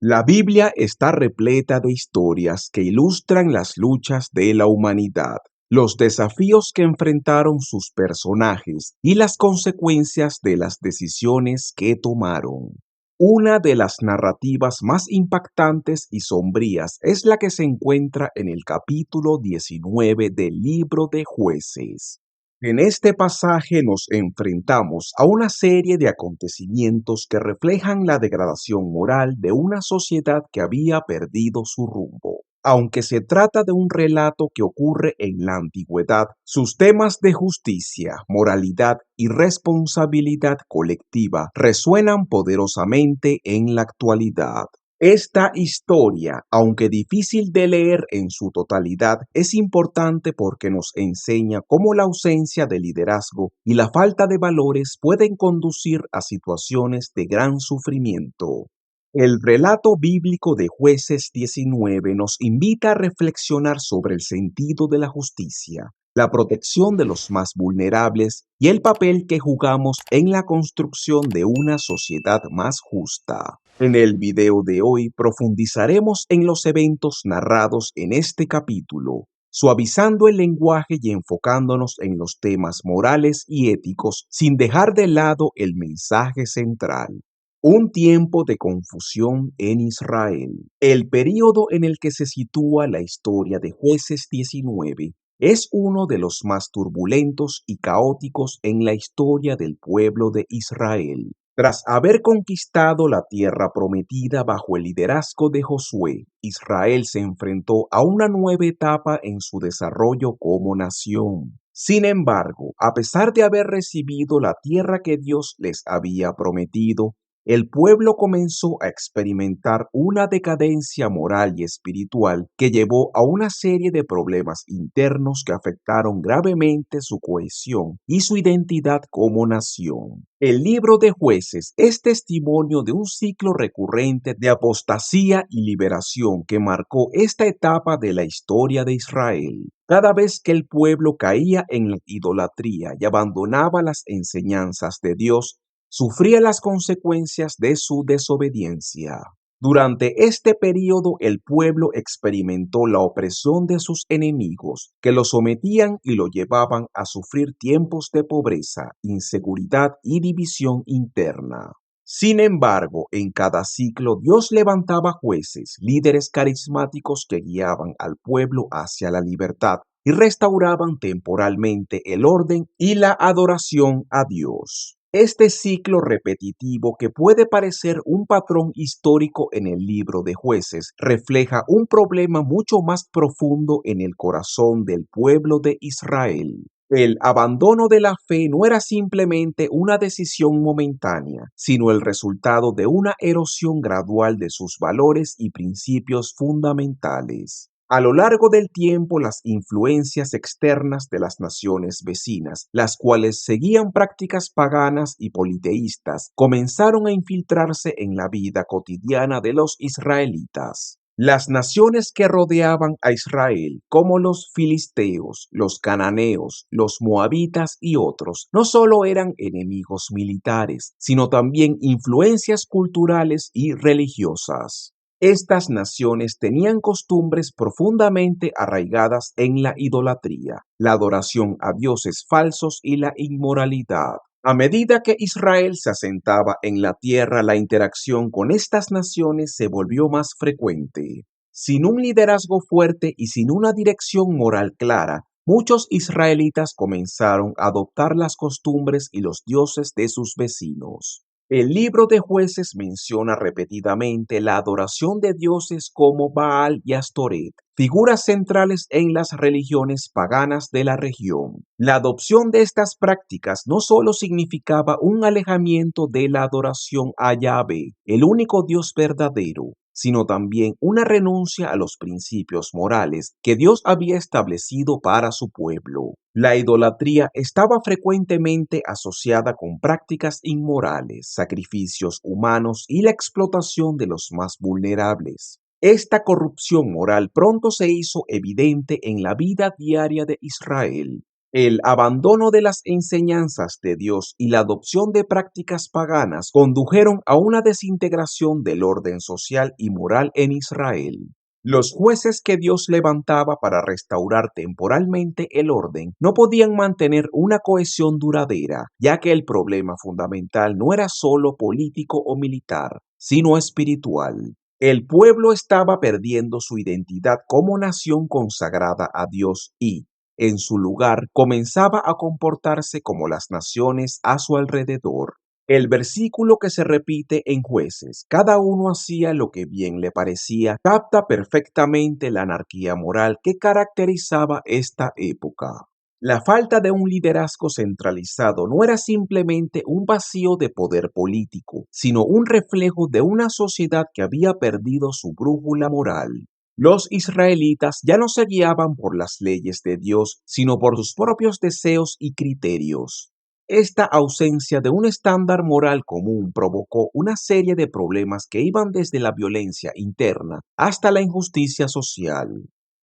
La Biblia está repleta de historias que ilustran las luchas de la humanidad, los desafíos que enfrentaron sus personajes y las consecuencias de las decisiones que tomaron. Una de las narrativas más impactantes y sombrías es la que se encuentra en el capítulo 19 del libro de Jueces. En este pasaje nos enfrentamos a una serie de acontecimientos que reflejan la degradación moral de una sociedad que había perdido su rumbo. Aunque se trata de un relato que ocurre en la antigüedad, sus temas de justicia, moralidad y responsabilidad colectiva resuenan poderosamente en la actualidad. Esta historia, aunque difícil de leer en su totalidad, es importante porque nos enseña cómo la ausencia de liderazgo y la falta de valores pueden conducir a situaciones de gran sufrimiento. El relato bíblico de Jueces 19 nos invita a reflexionar sobre el sentido de la justicia, la protección de los más vulnerables y el papel que jugamos en la construcción de una sociedad más justa. En el video de hoy profundizaremos en los eventos narrados en este capítulo, suavizando el lenguaje y enfocándonos en los temas morales y éticos sin dejar de lado el mensaje central. Un tiempo de confusión en Israel. El período en el que se sitúa la historia de Jueces 19 es uno de los más turbulentos y caóticos en la historia del pueblo de Israel. Tras haber conquistado la tierra prometida bajo el liderazgo de Josué, Israel se enfrentó a una nueva etapa en su desarrollo como nación. Sin embargo, a pesar de haber recibido la tierra que Dios les había prometido, el pueblo comenzó a experimentar una decadencia moral y espiritual que llevó a una serie de problemas internos que afectaron gravemente su cohesión y su identidad como nación. El libro de Jueces es testimonio de un ciclo recurrente de apostasía y liberación que marcó esta etapa de la historia de Israel. Cada vez que el pueblo caía en la idolatría y abandonaba las enseñanzas de Dios, sufría las consecuencias de su desobediencia. Durante este período el pueblo experimentó la opresión de sus enemigos, que lo sometían y lo llevaban a sufrir tiempos de pobreza, inseguridad y división interna. Sin embargo, en cada ciclo Dios levantaba jueces, líderes carismáticos que guiaban al pueblo hacia la libertad y restauraban temporalmente el orden y la adoración a Dios. Este ciclo repetitivo, que puede parecer un patrón histórico en el libro de Jueces, refleja un problema mucho más profundo en el corazón del pueblo de Israel. El abandono de la fe no era simplemente una decisión momentánea, sino el resultado de una erosión gradual de sus valores y principios fundamentales. A lo largo del tiempo, las influencias externas de las naciones vecinas, las cuales seguían prácticas paganas y politeístas, comenzaron a infiltrarse en la vida cotidiana de los israelitas. Las naciones que rodeaban a Israel, como los filisteos, los cananeos, los moabitas y otros, no solo eran enemigos militares, sino también influencias culturales y religiosas. Estas naciones tenían costumbres profundamente arraigadas en la idolatría, la adoración a dioses falsos y la inmoralidad. A medida que Israel se asentaba en la tierra, la interacción con estas naciones se volvió más frecuente. Sin un liderazgo fuerte y sin una dirección moral clara, muchos israelitas comenzaron a adoptar las costumbres y los dioses de sus vecinos. El libro de Jueces menciona repetidamente la adoración de dioses como Baal y Astoret, figuras centrales en las religiones paganas de la región. La adopción de estas prácticas no solo significaba un alejamiento de la adoración a Yahvé, el único Dios verdadero, sino también una renuncia a los principios morales que Dios había establecido para su pueblo. La idolatría estaba frecuentemente asociada con prácticas inmorales, sacrificios humanos y la explotación de los más vulnerables. Esta corrupción moral pronto se hizo evidente en la vida diaria de Israel. El abandono de las enseñanzas de Dios y la adopción de prácticas paganas condujeron a una desintegración del orden social y moral en Israel. Los jueces que Dios levantaba para restaurar temporalmente el orden no podían mantener una cohesión duradera, ya que el problema fundamental no era solo político o militar, sino espiritual. El pueblo estaba perdiendo su identidad como nación consagrada a Dios y, en su lugar, comenzaba a comportarse como las naciones a su alrededor. El versículo que se repite en Jueces, cada uno hacía lo que bien le parecía, capta perfectamente la anarquía moral que caracterizaba esta época. La falta de un liderazgo centralizado no era simplemente un vacío de poder político, sino un reflejo de una sociedad que había perdido su brújula moral. Los israelitas ya no se guiaban por las leyes de Dios, sino por sus propios deseos y criterios. Esta ausencia de un estándar moral común provocó una serie de problemas que iban desde la violencia interna hasta la injusticia social.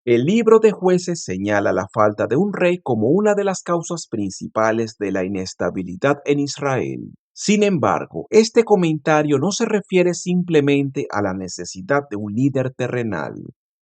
El libro de Jueces señala la falta de un rey como una de las causas principales de la inestabilidad en Israel. Sin embargo, este comentario no se refiere simplemente a la necesidad de un líder terrenal.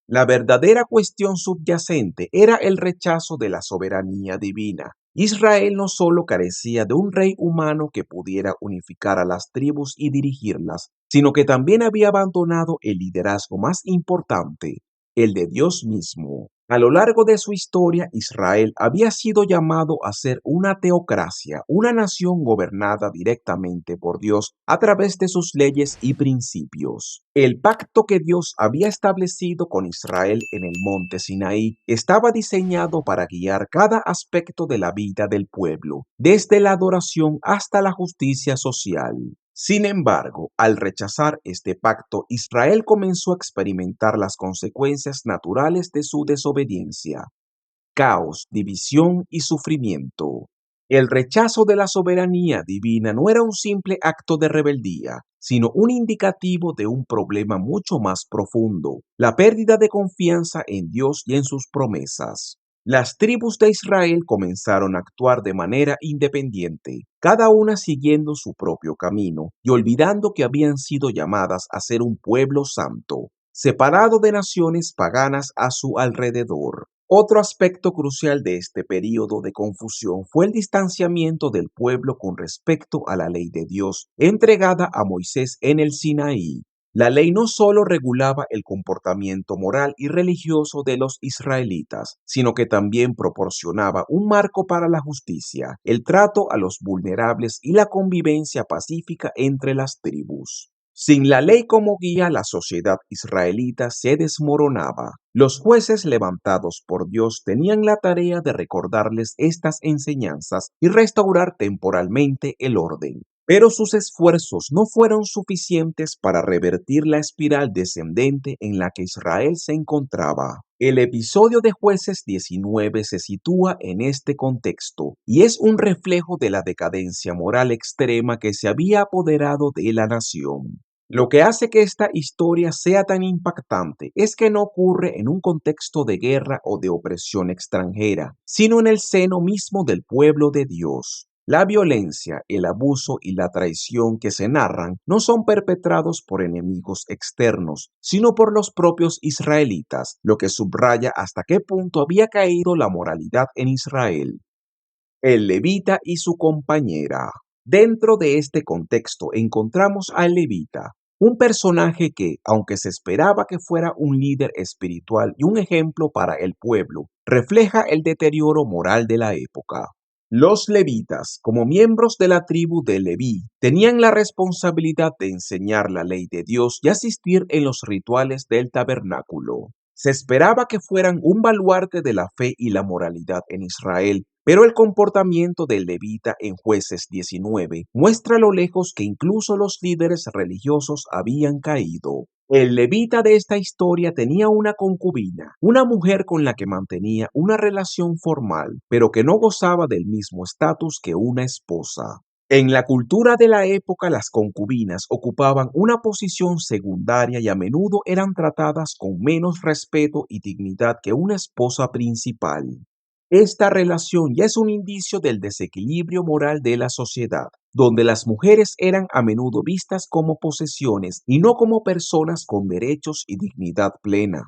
La verdadera cuestión subyacente era el rechazo de la soberanía divina. Israel no solo carecía de un rey humano que pudiera unificar a las tribus y dirigirlas, sino que también había abandonado el liderazgo más importante, el de Dios mismo. A lo largo de su historia, Israel había sido llamado a ser una teocracia, una nación gobernada directamente por Dios a través de sus leyes y principios. El pacto que Dios había establecido con Israel en el monte Sinaí estaba diseñado para guiar cada aspecto de la vida del pueblo, desde la adoración hasta la justicia social. Sin embargo, al rechazar este pacto, Israel comenzó a experimentar las consecuencias naturales de su desobediencia: caos, división y sufrimiento. El rechazo de la soberanía divina no era un simple acto de rebeldía, sino un indicativo de un problema mucho más profundo: la pérdida de confianza en Dios y en sus promesas. Las tribus de Israel comenzaron a actuar de manera independiente, cada una siguiendo su propio camino y olvidando que habían sido llamadas a ser un pueblo santo, separado de naciones paganas a su alrededor. Otro aspecto crucial de este período de confusión fue el distanciamiento del pueblo con respecto a la ley de Dios, entregada a Moisés en el Sinaí. La ley no solo regulaba el comportamiento moral y religioso de los israelitas, sino que también proporcionaba un marco para la justicia, el trato a los vulnerables y la convivencia pacífica entre las tribus. Sin la ley como guía, la sociedad israelita se desmoronaba. Los jueces levantados por Dios tenían la tarea de recordarles estas enseñanzas y restaurar temporalmente el orden. Pero sus esfuerzos no fueron suficientes para revertir la espiral descendente en la que Israel se encontraba. El episodio de Jueces 19 se sitúa en este contexto y es un reflejo de la decadencia moral extrema que se había apoderado de la nación. Lo que hace que esta historia sea tan impactante es que no ocurre en un contexto de guerra o de opresión extranjera, sino en el seno mismo del pueblo de Dios. La violencia, el abuso y la traición que se narran no son perpetrados por enemigos externos, sino por los propios israelitas, lo que subraya hasta qué punto había caído la moralidad en Israel. El levita y su compañera. Dentro de este contexto encontramos al levita, un personaje que, aunque se esperaba que fuera un líder espiritual y un ejemplo para el pueblo, refleja el deterioro moral de la época. Los levitas, como miembros de la tribu de Leví, tenían la responsabilidad de enseñar la ley de Dios y asistir en los rituales del tabernáculo. Se esperaba que fueran un baluarte de la fe y la moralidad en Israel, pero el comportamiento del levita en Jueces 19 muestra lo lejos que incluso los líderes religiosos habían caído. El levita de esta historia tenía una concubina, una mujer con la que mantenía una relación formal, pero que no gozaba del mismo estatus que una esposa. En la cultura de la época, las concubinas ocupaban una posición secundaria y a menudo eran tratadas con menos respeto y dignidad que una esposa principal. Esta relación ya es un indicio del desequilibrio moral de la sociedad, donde las mujeres eran a menudo vistas como posesiones y no como personas con derechos y dignidad plena.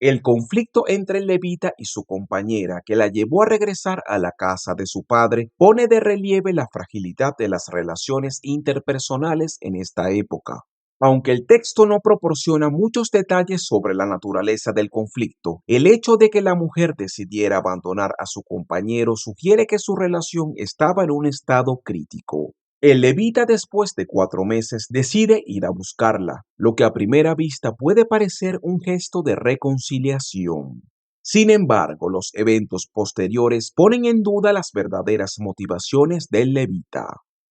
El conflicto entre el levita y su compañera, que la llevó a regresar a la casa de su padre, pone de relieve la fragilidad de las relaciones interpersonales en esta época. Aunque el texto no proporciona muchos detalles sobre la naturaleza del conflicto, el hecho de que la mujer decidiera abandonar a su compañero sugiere que su relación estaba en un estado crítico. El levita, después de 4 meses, decide ir a buscarla, lo que a primera vista puede parecer un gesto de reconciliación. Sin embargo, los eventos posteriores ponen en duda las verdaderas motivaciones del levita.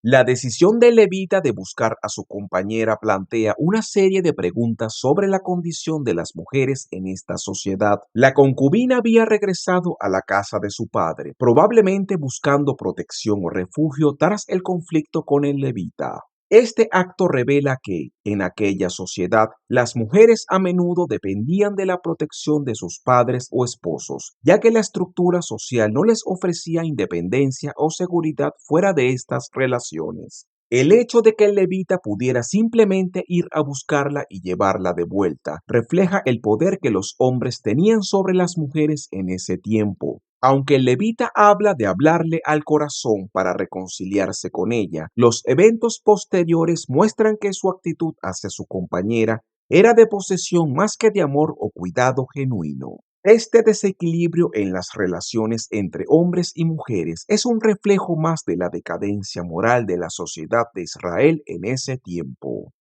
La decisión del levita de buscar a su compañera plantea una serie de preguntas sobre la condición de las mujeres en esta sociedad. La concubina había regresado a la casa de su padre, probablemente buscando protección o refugio tras el conflicto con el levita. Este acto revela que, en aquella sociedad, las mujeres a menudo dependían de la protección de sus padres o esposos, ya que la estructura social no les ofrecía independencia o seguridad fuera de estas relaciones. El hecho de que el levita pudiera simplemente ir a buscarla y llevarla de vuelta refleja el poder que los hombres tenían sobre las mujeres en ese tiempo. Aunque el levita habla de hablarle al corazón para reconciliarse con ella, los eventos posteriores muestran que su actitud hacia su compañera era de posesión más que de amor o cuidado genuino. Este desequilibrio en las relaciones entre hombres y mujeres es un reflejo más de la decadencia moral de la sociedad de Israel en ese tiempo.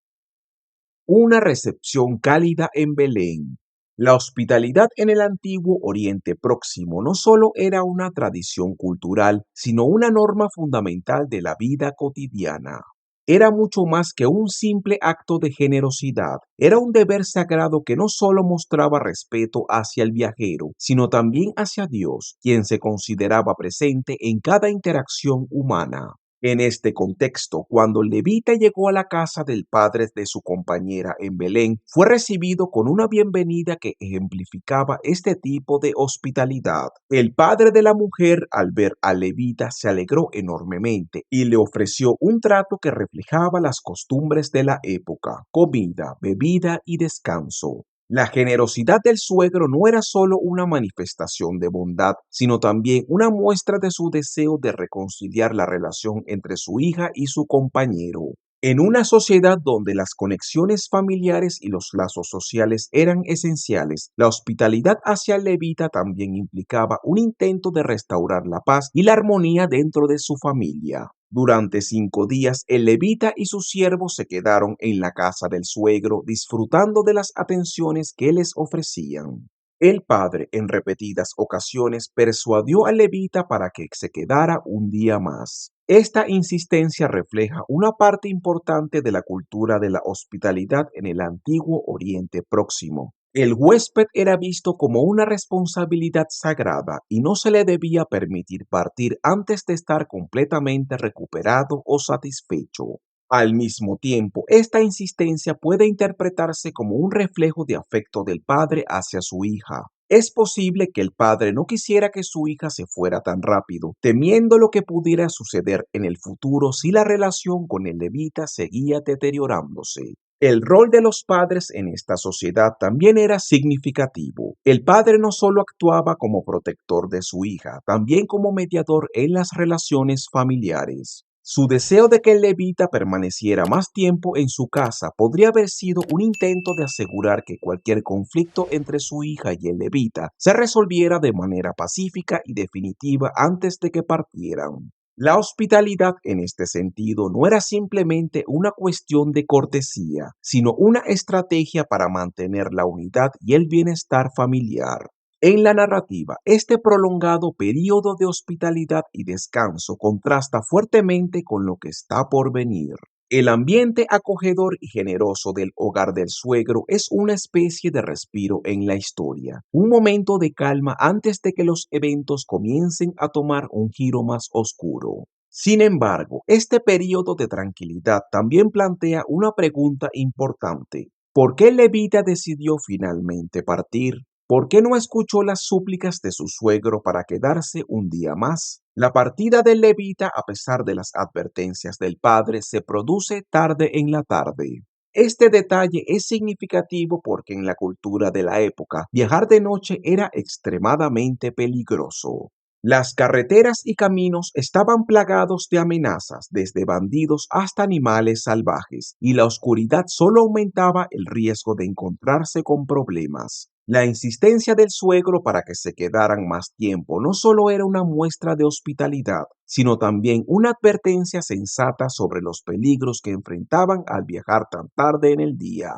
Una recepción cálida en Belén. La hospitalidad en el antiguo Oriente Próximo no solo era una tradición cultural, sino una norma fundamental de la vida cotidiana. Era mucho más que un simple acto de generosidad, era un deber sagrado que no solo mostraba respeto hacia el viajero, sino también hacia Dios, quien se consideraba presente en cada interacción humana. En este contexto, cuando el levita llegó a la casa del padre de su compañera en Belén, fue recibido con una bienvenida que ejemplificaba este tipo de hospitalidad. El padre de la mujer, al ver al levita, se alegró enormemente y le ofreció un trato que reflejaba las costumbres de la época: comida, bebida y descanso. La generosidad del suegro no era solo una manifestación de bondad, sino también una muestra de su deseo de reconciliar la relación entre su hija y su compañero. En una sociedad donde las conexiones familiares y los lazos sociales eran esenciales, la hospitalidad hacia el levita también implicaba un intento de restaurar la paz y la armonía dentro de su familia. Durante 5 días, el levita y sus siervos se quedaron en la casa del suegro, disfrutando de las atenciones que les ofrecían. El padre, en repetidas ocasiones, persuadió al levita para que se quedara un día más. Esta insistencia refleja una parte importante de la cultura de la hospitalidad en el antiguo Oriente Próximo. El huésped era visto como una responsabilidad sagrada y no se le debía permitir partir antes de estar completamente recuperado o satisfecho. Al mismo tiempo, esta insistencia puede interpretarse como un reflejo de afecto del padre hacia su hija. Es posible que el padre no quisiera que su hija se fuera tan rápido, temiendo lo que pudiera suceder en el futuro si la relación con el levita seguía deteriorándose. El rol de los padres en esta sociedad también era significativo. El padre no solo actuaba como protector de su hija, también como mediador en las relaciones familiares. Su deseo de que el levita permaneciera más tiempo en su casa podría haber sido un intento de asegurar que cualquier conflicto entre su hija y el levita se resolviera de manera pacífica y definitiva antes de que partieran. La hospitalidad en este sentido no era simplemente una cuestión de cortesía, sino una estrategia para mantener la unidad y el bienestar familiar. En la narrativa, este prolongado período de hospitalidad y descanso contrasta fuertemente con lo que está por venir. El ambiente acogedor y generoso del hogar del suegro es una especie de respiro en la historia, un momento de calma antes de que los eventos comiencen a tomar un giro más oscuro. Sin embargo, este periodo de tranquilidad también plantea una pregunta importante: ¿por qué el levita decidió finalmente partir? ¿Por qué no escuchó las súplicas de su suegro para quedarse un día más? La partida del levita, a pesar de las advertencias del padre, se produce tarde en la tarde. Este detalle es significativo porque en la cultura de la época, viajar de noche era extremadamente peligroso. Las carreteras y caminos estaban plagados de amenazas, desde bandidos hasta animales salvajes, y la oscuridad solo aumentaba el riesgo de encontrarse con problemas. La insistencia del suegro para que se quedaran más tiempo no solo era una muestra de hospitalidad, sino también una advertencia sensata sobre los peligros que enfrentaban al viajar tan tarde en el día.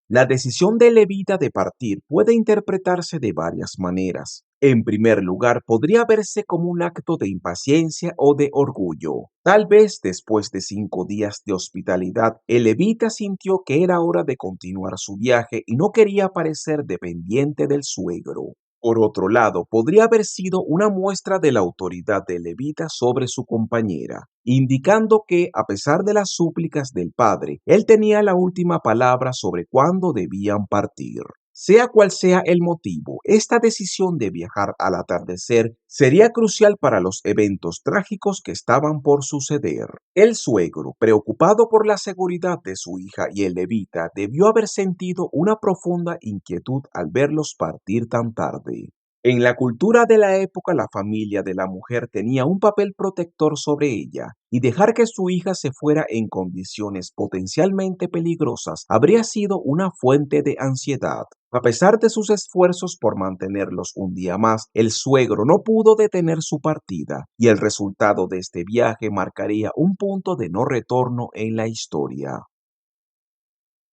La decisión de Levita de partir puede interpretarse de varias maneras. En primer lugar, podría verse como un acto de impaciencia o de orgullo. Tal vez después de 5 días de hospitalidad, el levita sintió que era hora de continuar su viaje y no quería parecer dependiente del suegro. Por otro lado, podría haber sido una muestra de la autoridad de levita sobre su compañera, indicando que, a pesar de las súplicas del padre, él tenía la última palabra sobre cuándo debían partir. Sea cual sea el motivo, esta decisión de viajar al atardecer sería crucial para los eventos trágicos que estaban por suceder. El suegro, preocupado por la seguridad de su hija y el levita, debió haber sentido una profunda inquietud al verlos partir tan tarde. En la cultura de la época, la familia de la mujer tenía un papel protector sobre ella, y dejar que su hija se fuera en condiciones potencialmente peligrosas habría sido una fuente de ansiedad. A pesar de sus esfuerzos por mantenerlos un día más, el suegro no pudo detener su partida, y el resultado de este viaje marcaría un punto de no retorno en la historia.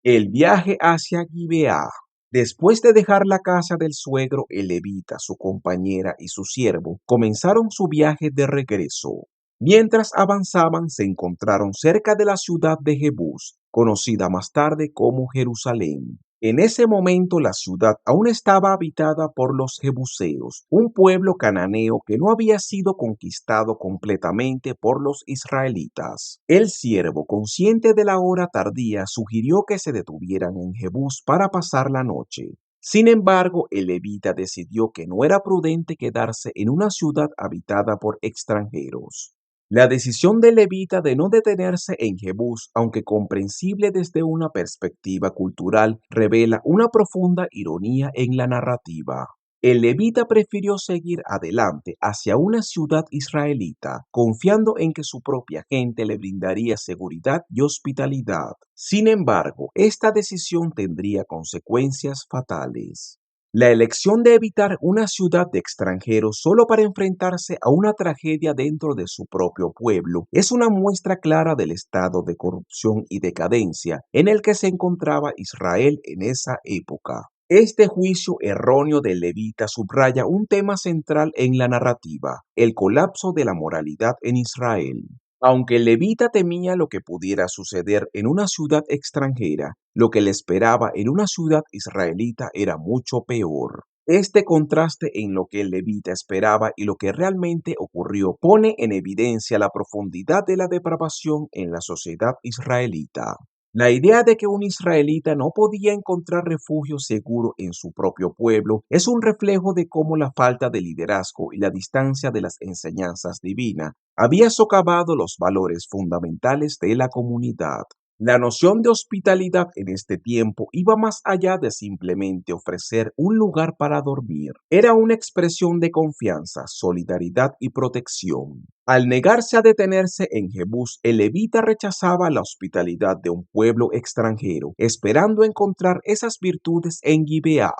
El viaje hacia Gibeá. Después de dejar la casa del suegro, el levita, su compañera y su siervo comenzaron su viaje de regreso. Mientras avanzaban, se encontraron cerca de la ciudad de Jebús, conocida más tarde como Jerusalén. En ese momento la ciudad aún estaba habitada por los jebuseos, un pueblo cananeo que no había sido conquistado completamente por los israelitas. El siervo, consciente de la hora tardía, sugirió que se detuvieran en Jebús para pasar la noche. Sin embargo, el levita decidió que no era prudente quedarse en una ciudad habitada por extranjeros. La decisión del levita de no detenerse en Jebús, aunque comprensible desde una perspectiva cultural, revela una profunda ironía en la narrativa. El levita prefirió seguir adelante hacia una ciudad israelita, confiando en que su propia gente le brindaría seguridad y hospitalidad. Sin embargo, esta decisión tendría consecuencias fatales. La elección de evitar una ciudad de extranjeros solo para enfrentarse a una tragedia dentro de su propio pueblo es una muestra clara del estado de corrupción y decadencia en el que se encontraba Israel en esa época. Este juicio erróneo del levita subraya un tema central en la narrativa: el colapso de la moralidad en Israel. Aunque el levita temía lo que pudiera suceder en una ciudad extranjera, lo que le esperaba en una ciudad israelita era mucho peor. Este contraste en lo que el levita esperaba y lo que realmente ocurrió pone en evidencia la profundidad de la depravación en la sociedad israelita. La idea de que un israelita no podía encontrar refugio seguro en su propio pueblo es un reflejo de cómo la falta de liderazgo y la distancia de las enseñanzas divinas había socavado los valores fundamentales de la comunidad. La noción de hospitalidad en este tiempo iba más allá de simplemente ofrecer un lugar para dormir. Era una expresión de confianza, solidaridad y protección. Al negarse a detenerse en Jebús, el levita rechazaba la hospitalidad de un pueblo extranjero, esperando encontrar esas virtudes en Gibeá.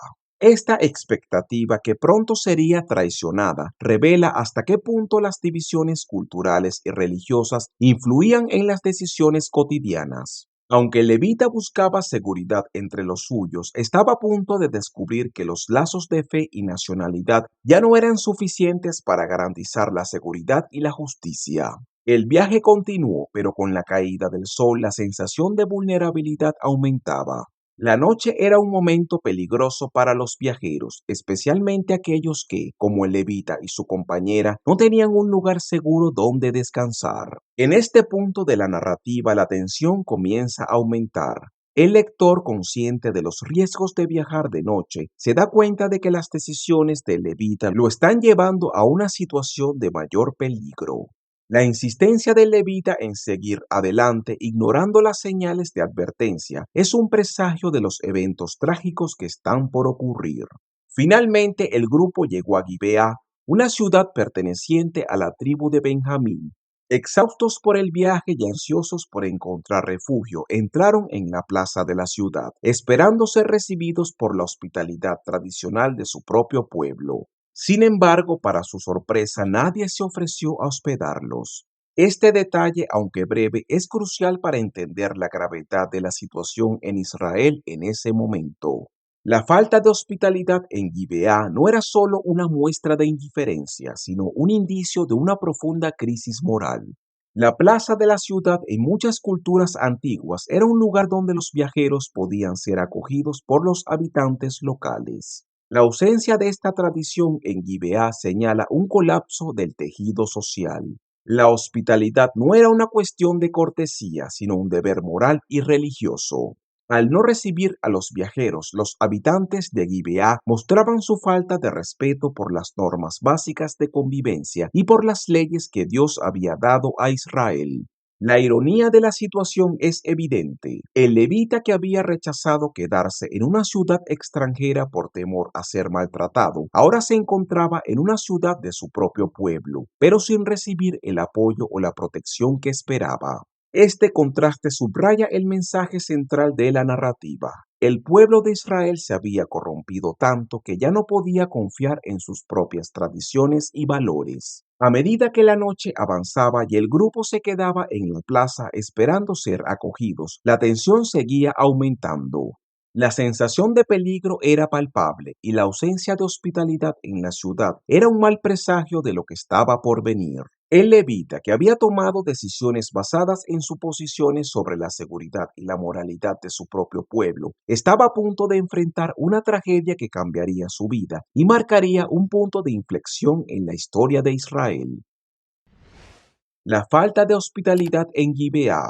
Esta expectativa, que pronto sería traicionada, revela hasta qué punto las divisiones culturales y religiosas influían en las decisiones cotidianas. Aunque el levita buscaba seguridad entre los suyos, estaba a punto de descubrir que los lazos de fe y nacionalidad ya no eran suficientes para garantizar la seguridad y la justicia. El viaje continuó, pero con la caída del sol la sensación de vulnerabilidad aumentaba. La noche era un momento peligroso para los viajeros, especialmente aquellos que, como el levita y su compañera, no tenían un lugar seguro donde descansar. En este punto de la narrativa, la tensión comienza a aumentar. El lector, consciente de los riesgos de viajar de noche, se da cuenta de que las decisiones del levita lo están llevando a una situación de mayor peligro. La insistencia del levita en seguir adelante, ignorando las señales de advertencia, es un presagio de los eventos trágicos que están por ocurrir. Finalmente, el grupo llegó a Gibeá, una ciudad perteneciente a la tribu de Benjamín. Exhaustos por el viaje y ansiosos por encontrar refugio, entraron en la plaza de la ciudad, esperando ser recibidos por la hospitalidad tradicional de su propio pueblo. Sin embargo, para su sorpresa, nadie se ofreció a hospedarlos. Este detalle, aunque breve, es crucial para entender la gravedad de la situación en Israel en ese momento. La falta de hospitalidad en Gibeá no era solo una muestra de indiferencia, sino un indicio de una profunda crisis moral. La plaza de la ciudad en muchas culturas antiguas era un lugar donde los viajeros podían ser acogidos por los habitantes locales. La ausencia de esta tradición en Gibeá señala un colapso del tejido social. La hospitalidad no era una cuestión de cortesía, sino un deber moral y religioso. Al no recibir a los viajeros, los habitantes de Gibeá mostraban su falta de respeto por las normas básicas de convivencia y por las leyes que Dios había dado a Israel. La ironía de la situación es evidente. El levita que había rechazado quedarse en una ciudad extranjera por temor a ser maltratado, ahora se encontraba en una ciudad de su propio pueblo, pero sin recibir el apoyo o la protección que esperaba. Este contraste subraya el mensaje central de la narrativa. El pueblo de Israel se había corrompido tanto que ya no podía confiar en sus propias tradiciones y valores. A medida que la noche avanzaba y el grupo se quedaba en la plaza esperando ser acogidos, la tensión seguía aumentando. La sensación de peligro era palpable y la ausencia de hospitalidad en la ciudad era un mal presagio de lo que estaba por venir. El levita, que había tomado decisiones basadas en suposiciones sobre la seguridad y la moralidad de su propio pueblo, estaba a punto de enfrentar una tragedia que cambiaría su vida y marcaría un punto de inflexión en la historia de Israel. La falta de hospitalidad en Gibeá.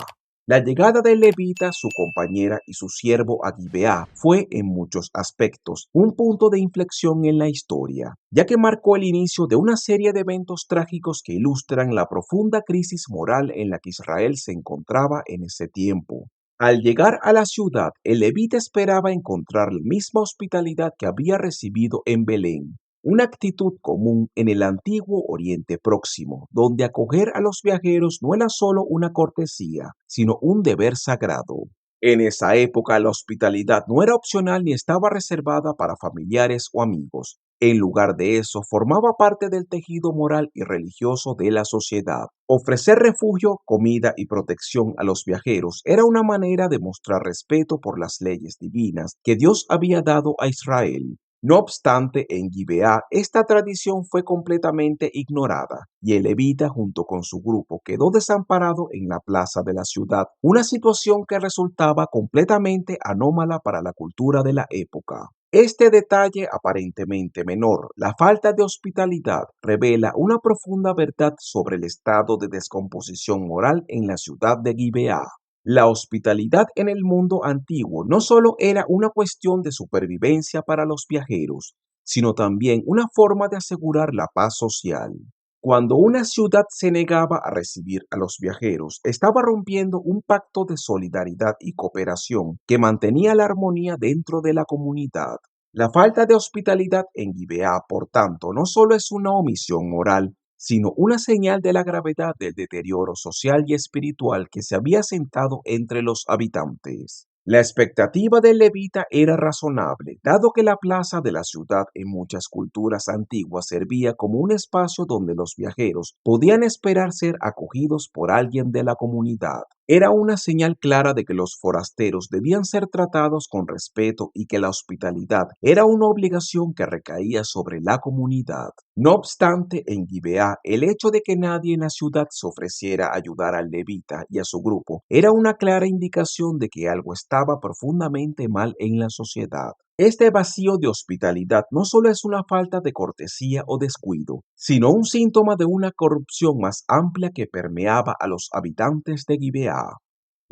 La llegada de Levita, su compañera y su siervo a Gibeá fue, en muchos aspectos, un punto de inflexión en la historia, ya que marcó el inicio de una serie de eventos trágicos que ilustran la profunda crisis moral en la que Israel se encontraba en ese tiempo. Al llegar a la ciudad, el levita esperaba encontrar la misma hospitalidad que había recibido en Belén, una actitud común en el antiguo Oriente Próximo, donde acoger a los viajeros no era solo una cortesía, sino un deber sagrado. En esa época la hospitalidad no era opcional ni estaba reservada para familiares o amigos. En lugar de eso, formaba parte del tejido moral y religioso de la sociedad. Ofrecer refugio, comida y protección a los viajeros era una manera de mostrar respeto por las leyes divinas que Dios había dado a Israel. No obstante, en Gibeá esta tradición fue completamente ignorada y el levita junto con su grupo quedó desamparado en la plaza de la ciudad, una situación que resultaba completamente anómala para la cultura de la época. Este detalle aparentemente menor, la falta de hospitalidad, revela una profunda verdad sobre el estado de descomposición moral en la ciudad de Gibeá. La hospitalidad en el mundo antiguo no solo era una cuestión de supervivencia para los viajeros, sino también una forma de asegurar la paz social. Cuando una ciudad se negaba a recibir a los viajeros, estaba rompiendo un pacto de solidaridad y cooperación que mantenía la armonía dentro de la comunidad. La falta de hospitalidad en Gibeá, por tanto, no solo es una omisión moral, sino una señal de la gravedad del deterioro social y espiritual que se había sentado entre los habitantes. La expectativa del levita era razonable, dado que la plaza de la ciudad en muchas culturas antiguas servía como un espacio donde los viajeros podían esperar ser acogidos por alguien de la comunidad. Era una señal clara de que los forasteros debían ser tratados con respeto y que la hospitalidad era una obligación que recaía sobre la comunidad. No obstante, en Gibeá, el hecho de que nadie en la ciudad se ofreciera a ayudar al levita y a su grupo era una clara indicación de que algo estaba profundamente mal en la sociedad. Este vacío de hospitalidad no solo es una falta de cortesía o descuido, sino un síntoma de una corrupción más amplia que permeaba a los habitantes de Gibeá.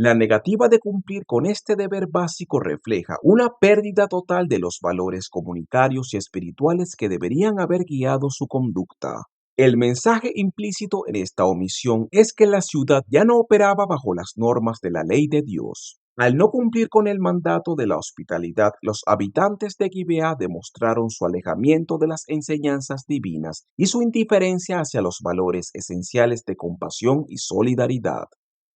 La negativa de cumplir con este deber básico refleja una pérdida total de los valores comunitarios y espirituales que deberían haber guiado su conducta. El mensaje implícito en esta omisión es que la ciudad ya no operaba bajo las normas de la ley de Dios. Al no cumplir con el mandato de la hospitalidad, los habitantes de Gibeá demostraron su alejamiento de las enseñanzas divinas y su indiferencia hacia los valores esenciales de compasión y solidaridad.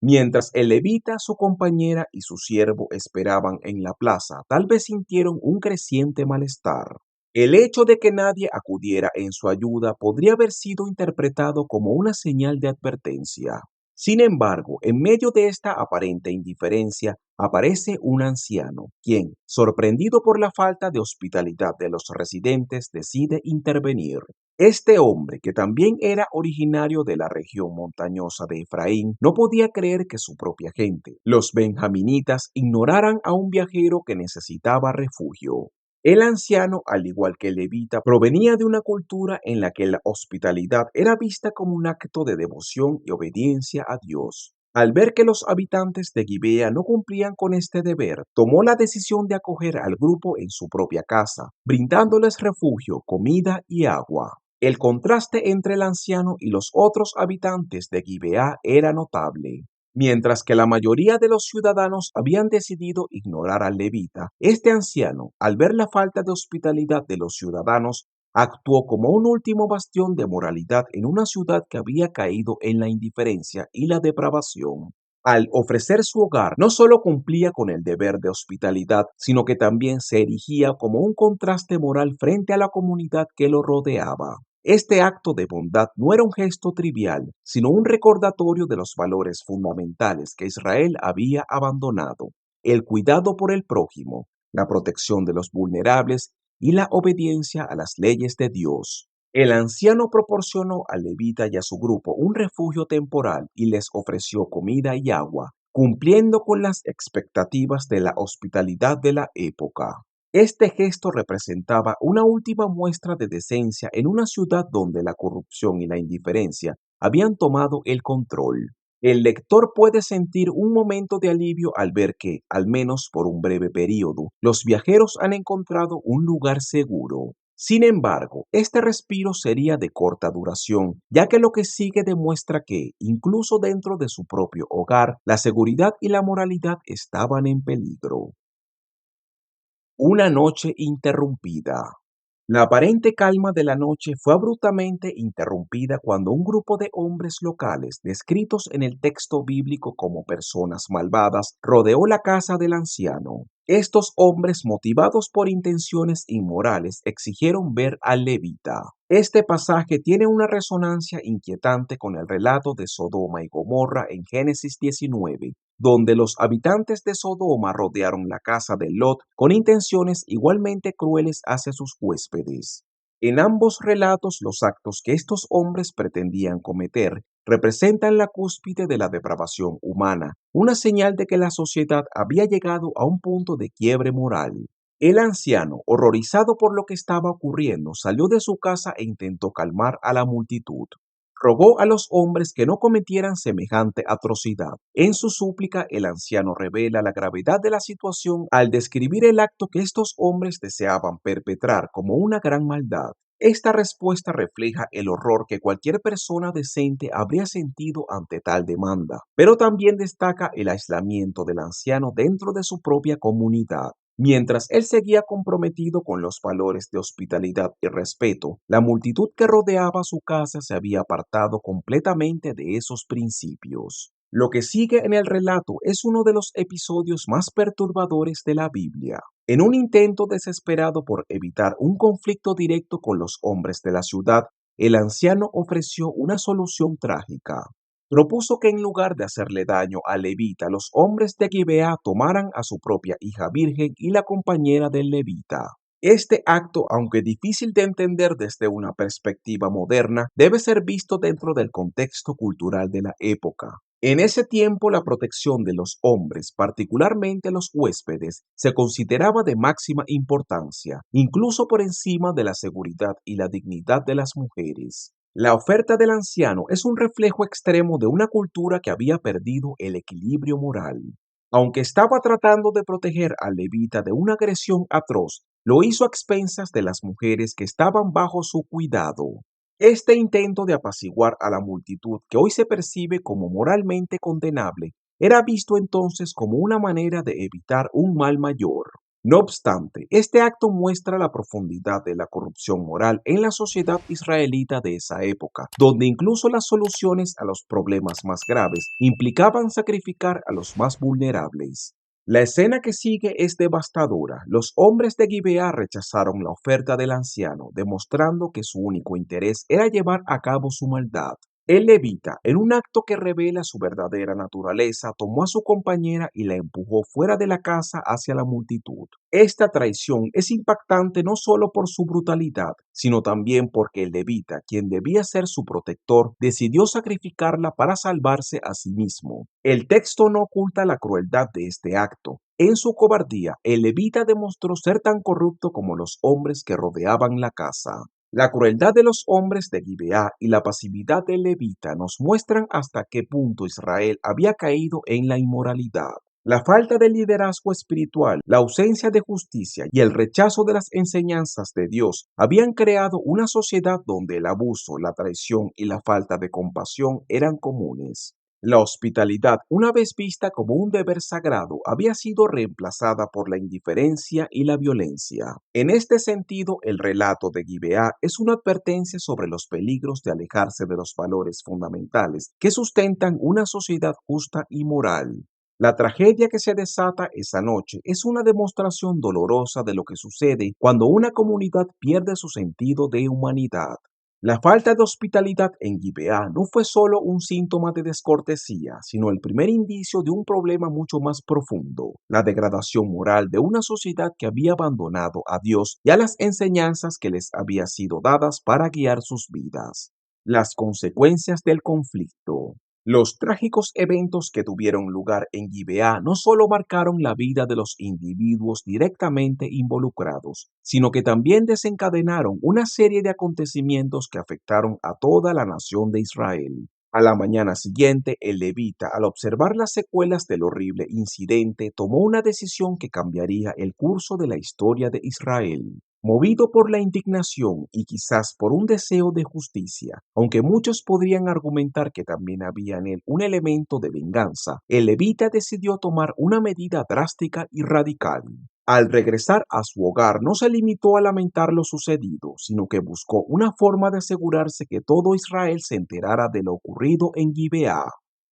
Mientras el levita, su compañera y su siervo esperaban en la plaza, tal vez sintieron un creciente malestar. El hecho de que nadie acudiera en su ayuda podría haber sido interpretado como una señal de advertencia. Sin embargo, en medio de esta aparente indiferencia, aparece un anciano, quien, sorprendido por la falta de hospitalidad de los residentes, decide intervenir. Este hombre, que también era originario de la región montañosa de Efraín, no podía creer que su propia gente, los benjaminitas, ignoraran a un viajero que necesitaba refugio. El anciano, al igual que el levita, provenía de una cultura en la que la hospitalidad era vista como un acto de devoción y obediencia a Dios. Al ver que los habitantes de Gibea no cumplían con este deber, tomó la decisión de acoger al grupo en su propia casa, brindándoles refugio, comida y agua. El contraste entre el anciano y los otros habitantes de Gibeá era notable. Mientras que la mayoría de los ciudadanos habían decidido ignorar al levita, este anciano, al ver la falta de hospitalidad de los ciudadanos, actuó como un último bastión de moralidad en una ciudad que había caído en la indiferencia y la depravación. Al ofrecer su hogar, no solo cumplía con el deber de hospitalidad, sino que también se erigía como un contraste moral frente a la comunidad que lo rodeaba. Este acto de bondad no era un gesto trivial, sino un recordatorio de los valores fundamentales que Israel había abandonado: el cuidado por el prójimo, la protección de los vulnerables y la obediencia a las leyes de Dios. El anciano proporcionó al levita y a su grupo un refugio temporal y les ofreció comida y agua, cumpliendo con las expectativas de la hospitalidad de la época. Este gesto representaba una última muestra de decencia en una ciudad donde la corrupción y la indiferencia habían tomado el control. El lector puede sentir un momento de alivio al ver que, al menos por un breve periodo, los viajeros han encontrado un lugar seguro. Sin embargo, este respiro sería de corta duración, ya que lo que sigue demuestra que, incluso dentro de su propio hogar, la seguridad y la moralidad estaban en peligro. Una noche interrumpida. La aparente calma de la noche fue abruptamente interrumpida cuando un grupo de hombres locales, descritos en el texto bíblico como personas malvadas, rodeó la casa del anciano. Estos hombres, motivados por intenciones inmorales, exigieron ver al levita. Este pasaje tiene una resonancia inquietante con el relato de Sodoma y Gomorra en Génesis 19, donde los habitantes de Sodoma rodearon la casa de Lot con intenciones igualmente crueles hacia sus huéspedes. En ambos relatos, los actos que estos hombres pretendían cometer representan la cúspide de la depravación humana, una señal de que la sociedad había llegado a un punto de quiebre moral. El anciano, horrorizado por lo que estaba ocurriendo, salió de su casa e intentó calmar a la multitud. Rogó a los hombres que no cometieran semejante atrocidad. En su súplica, el anciano revela la gravedad de la situación al describir el acto que estos hombres deseaban perpetrar como una gran maldad. Esta respuesta refleja el horror que cualquier persona decente habría sentido ante tal demanda, pero también destaca el aislamiento del anciano dentro de su propia comunidad. Mientras él seguía comprometido con los valores de hospitalidad y respeto, la multitud que rodeaba su casa se había apartado completamente de esos principios. Lo que sigue en el relato es uno de los episodios más perturbadores de la Biblia. En un intento desesperado por evitar un conflicto directo con los hombres de la ciudad, el anciano ofreció una solución trágica. Propuso que en lugar de hacerle daño a levita, los hombres de Gibeá tomaran a su propia hija virgen y la compañera del levita. Este acto, aunque difícil de entender desde una perspectiva moderna, debe ser visto dentro del contexto cultural de la época. En ese tiempo, la protección de los hombres, particularmente los huéspedes, se consideraba de máxima importancia, incluso por encima de la seguridad y la dignidad de las mujeres. La oferta del anciano es un reflejo extremo de una cultura que había perdido el equilibrio moral. Aunque estaba tratando de proteger al levita de una agresión atroz, lo hizo a expensas de las mujeres que estaban bajo su cuidado. Este intento de apaciguar a la multitud, que hoy se percibe como moralmente condenable, era visto entonces como una manera de evitar un mal mayor. No obstante, este acto muestra la profundidad de la corrupción moral en la sociedad israelita de esa época, donde incluso las soluciones a los problemas más graves implicaban sacrificar a los más vulnerables. La escena que sigue es devastadora. Los hombres de Gibeá rechazaron la oferta del anciano, demostrando que su único interés era llevar a cabo su maldad. El levita, en un acto que revela su verdadera naturaleza, tomó a su compañera y la empujó fuera de la casa hacia la multitud. Esta traición es impactante no solo por su brutalidad, sino también porque el levita, quien debía ser su protector, decidió sacrificarla para salvarse a sí mismo. El texto no oculta la crueldad de este acto. En su cobardía, el levita demostró ser tan corrupto como los hombres que rodeaban la casa. La crueldad de los hombres de Gibeá y la pasividad del levita nos muestran hasta qué punto Israel había caído en la inmoralidad. La falta de liderazgo espiritual, la ausencia de justicia y el rechazo de las enseñanzas de Dios habían creado una sociedad donde el abuso, la traición y la falta de compasión eran comunes. La hospitalidad, una vez vista como un deber sagrado, había sido reemplazada por la indiferencia y la violencia. En este sentido, el relato de Gibeá es una advertencia sobre los peligros de alejarse de los valores fundamentales que sustentan una sociedad justa y moral. La tragedia que se desata esa noche es una demostración dolorosa de lo que sucede cuando una comunidad pierde su sentido de humanidad. La falta de hospitalidad en Gibeá no fue solo un síntoma de descortesía, sino el primer indicio de un problema mucho más profundo, la degradación moral de una sociedad que había abandonado a Dios y a las enseñanzas que les había sido dadas para guiar sus vidas. Las consecuencias del conflicto. Los trágicos eventos que tuvieron lugar en Gibeá no solo marcaron la vida de los individuos directamente involucrados, sino que también desencadenaron una serie de acontecimientos que afectaron a toda la nación de Israel. A la mañana siguiente, el levita, al observar las secuelas del horrible incidente, tomó una decisión que cambiaría el curso de la historia de Israel. Movido por la indignación y quizás por un deseo de justicia, aunque muchos podrían argumentar que también había en él un elemento de venganza, el levita decidió tomar una medida drástica y radical. Al regresar a su hogar no se limitó a lamentar lo sucedido, sino que buscó una forma de asegurarse que todo Israel se enterara de lo ocurrido en Gibeá.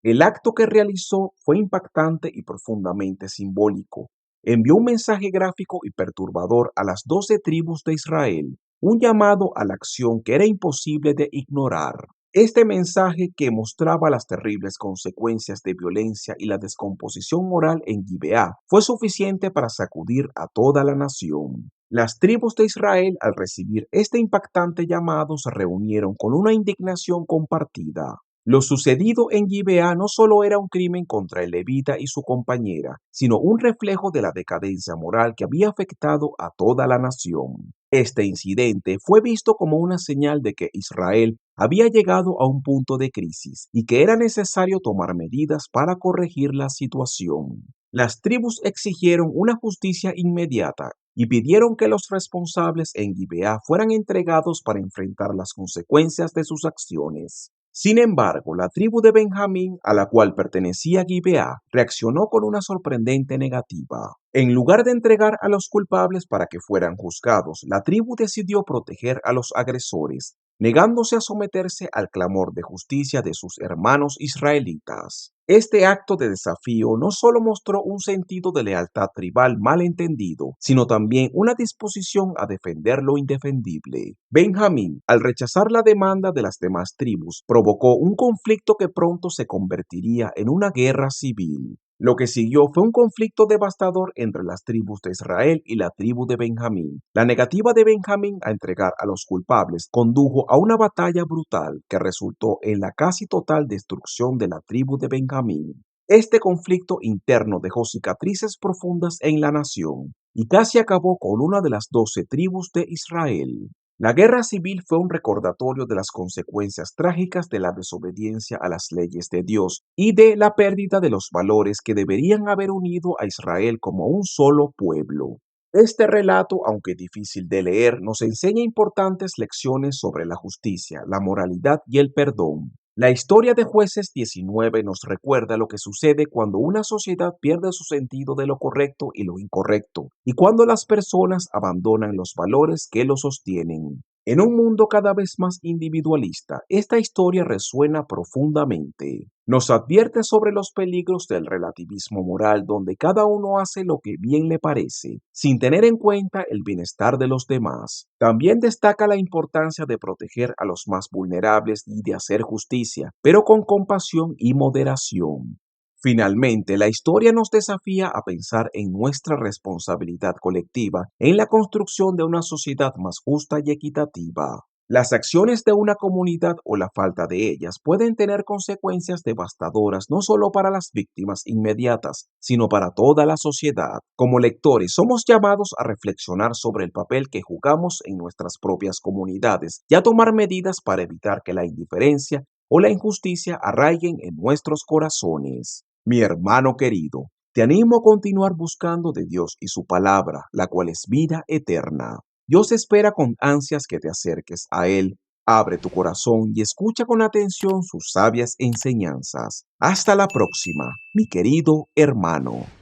El acto que realizó fue impactante y profundamente simbólico. Envió un mensaje gráfico y perturbador a las 12 tribus de Israel, un llamado a la acción que era imposible de ignorar. Este mensaje, que mostraba las terribles consecuencias de violencia y la descomposición moral en Gibeá, fue suficiente para sacudir a toda la nación. Las tribus de Israel, al recibir este impactante llamado, se reunieron con una indignación compartida. Lo sucedido en Gibeá no solo era un crimen contra el levita y su compañera, sino un reflejo de la decadencia moral que había afectado a toda la nación. Este incidente fue visto como una señal de que Israel había llegado a un punto de crisis y que era necesario tomar medidas para corregir la situación. Las tribus exigieron una justicia inmediata y pidieron que los responsables en Gibeá fueran entregados para enfrentar las consecuencias de sus acciones. Sin embargo, la tribu de Benjamín, a la cual pertenecía Gibeá, reaccionó con una sorprendente negativa. En lugar de entregar a los culpables para que fueran juzgados, la tribu decidió proteger a los agresores, negándose a someterse al clamor de justicia de sus hermanos israelitas. Este acto de desafío no solo mostró un sentido de lealtad tribal mal entendido, sino también una disposición a defender lo indefendible. Benjamín, al rechazar la demanda de las demás tribus, provocó un conflicto que pronto se convertiría en una guerra civil. Lo que siguió fue un conflicto devastador entre las tribus de Israel y la tribu de Benjamín. La negativa de Benjamín a entregar a los culpables condujo a una batalla brutal que resultó en la casi total destrucción de la tribu de Benjamín. Este conflicto interno dejó cicatrices profundas en la nación y casi acabó con una de las 12 tribus de Israel. La guerra civil fue un recordatorio de las consecuencias trágicas de la desobediencia a las leyes de Dios y de la pérdida de los valores que deberían haber unido a Israel como un solo pueblo. Este relato, aunque difícil de leer, nos enseña importantes lecciones sobre la justicia, la moralidad y el perdón. La historia de Jueces 19 nos recuerda lo que sucede cuando una sociedad pierde su sentido de lo correcto y lo incorrecto, y cuando las personas abandonan los valores que lo sostienen. En un mundo cada vez más individualista, esta historia resuena profundamente. Nos advierte sobre los peligros del relativismo moral donde cada uno hace lo que bien le parece, sin tener en cuenta el bienestar de los demás. También destaca la importancia de proteger a los más vulnerables y de hacer justicia, pero con compasión y moderación. Finalmente, la historia nos desafía a pensar en nuestra responsabilidad colectiva en la construcción de una sociedad más justa y equitativa. Las acciones de una comunidad o la falta de ellas pueden tener consecuencias devastadoras no solo para las víctimas inmediatas, sino para toda la sociedad. Como lectores, somos llamados a reflexionar sobre el papel que jugamos en nuestras propias comunidades y a tomar medidas para evitar que la indiferencia o la injusticia arraiguen en nuestros corazones. Mi hermano querido, te animo a continuar buscando de Dios y su palabra, la cual es vida eterna. Dios espera con ansias que te acerques a Él. Abre tu corazón y escucha con atención sus sabias enseñanzas. Hasta la próxima, mi querido hermano.